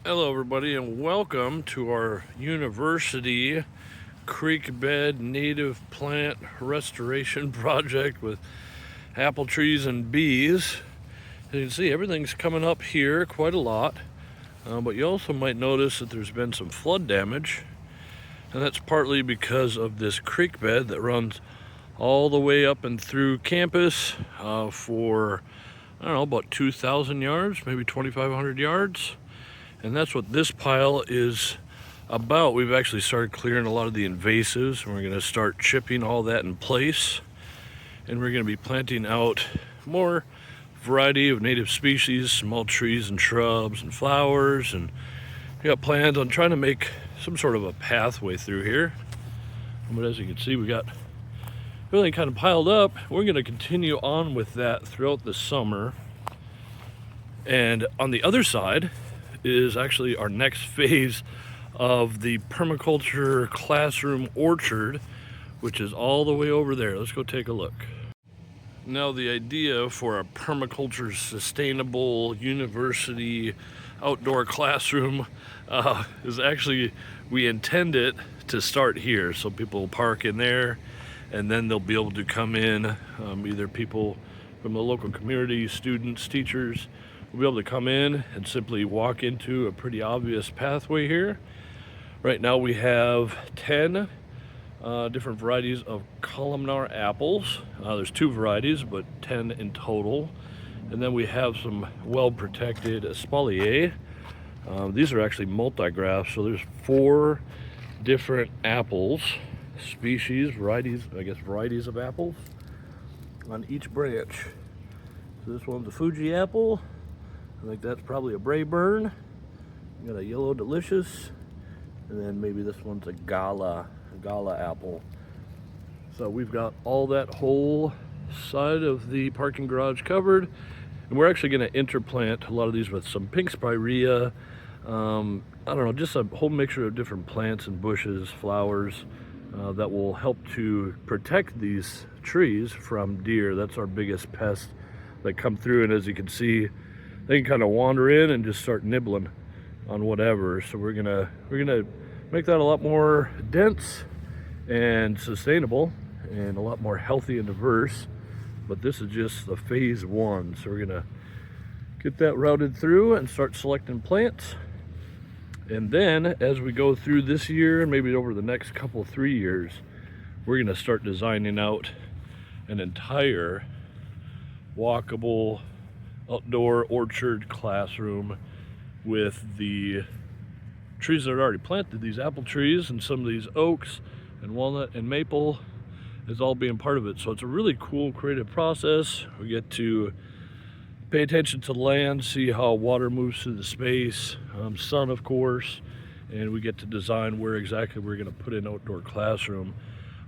Hello everybody, and welcome to our university creek bed native plant restoration project with apple trees and bees. As you can see, everything's coming up here quite a lot, but you also might notice that there's been some flood damage, and that's partly because of this creek bed that runs all the way up and through campus for, I don't know, about 2,000 yards, maybe 2,500 yards. And that's what this pile is about. We've actually started clearing a lot of the invasives, and we're going to start chipping all that in place. And we're going to be planting out more variety of native species, small trees and shrubs and flowers. And we got plans on trying to make some sort of a pathway through here. But as you can see, we got everything kind of piled up. We're going to continue on with that throughout the summer. And on the other side is actually our next phase of the permaculture classroom orchard, which is all the way over there. Let's go take a look. Now, the idea for a permaculture sustainable university outdoor classroom is actually, we intend it to start here, so people will park in there, and then they'll be able to come in, either people from the local community, students, teachers. We'll be able to come in and simply walk into a pretty obvious pathway here. Right now we have 10 different varieties of columnar apples. There's 2 varieties, but 10 in total. And then we have some well-protected espalier. These are actually multi-grafts, so there's 4 different apples, species, varieties, I guess varieties of apples on each branch. So this one's a Fuji apple. I think that's probably a Brayburn. You got a yellow delicious, and then maybe this one's a Gala apple. So we've got all that whole side of the parking garage covered, and we're actually going to interplant a lot of these with some pink spirea. I don't know, just a whole mixture of different plants and bushes, flowers that will help to protect these trees from deer. That's our biggest pest that come through, and as you can see, they can kind of wander in and just start nibbling on whatever. So we're gonna make that a lot more dense and sustainable and a lot more healthy and diverse. But this is just the phase 1. So we're gonna get that routed through and start selecting plants. And then as we go through this year and maybe over the next couple 3 years, we're gonna start designing out an entire walkable outdoor orchard classroom with the trees that are already planted, these apple trees and some of these oaks and walnut and maple is all being part of it. So it's a really cool creative process. We get to pay attention to the land, see how water moves through the space, sun of course, and we get to design where exactly we're going to put an outdoor classroom.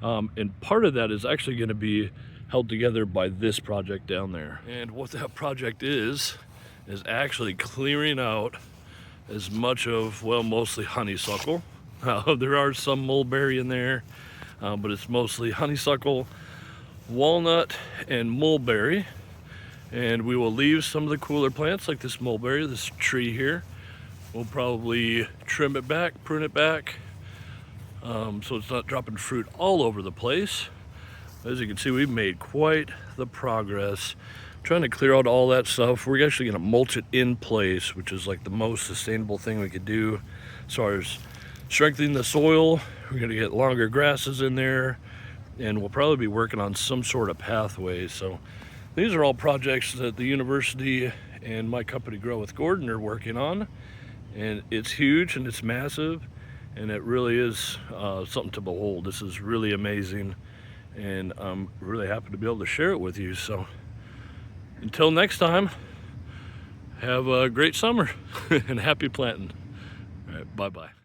And part of that is actually going to be held together by this project down there. And what that project is actually clearing out as much of, well, mostly honeysuckle. There are some mulberry in there, but it's mostly honeysuckle, walnut, and mulberry. And we will leave some of the cooler plants like this mulberry, this tree here. We'll probably trim it back, prune it back, so it's not dropping fruit all over the place. As you can see, we've made quite the progress trying to clear out all that stuff. We're actually going to mulch it in place, which is like the most sustainable thing we could do as far as strengthening the soil. We're going to get longer grasses in there, and we'll probably be working on some sort of pathway. So these are all projects that the university and my company Grow with Gordon are working on, and it's huge and it's massive, and it really is something to behold. This is really amazing, and I'm really happy to be able to share it with you. So until next time, have a great summer and happy planting. All right, bye-bye.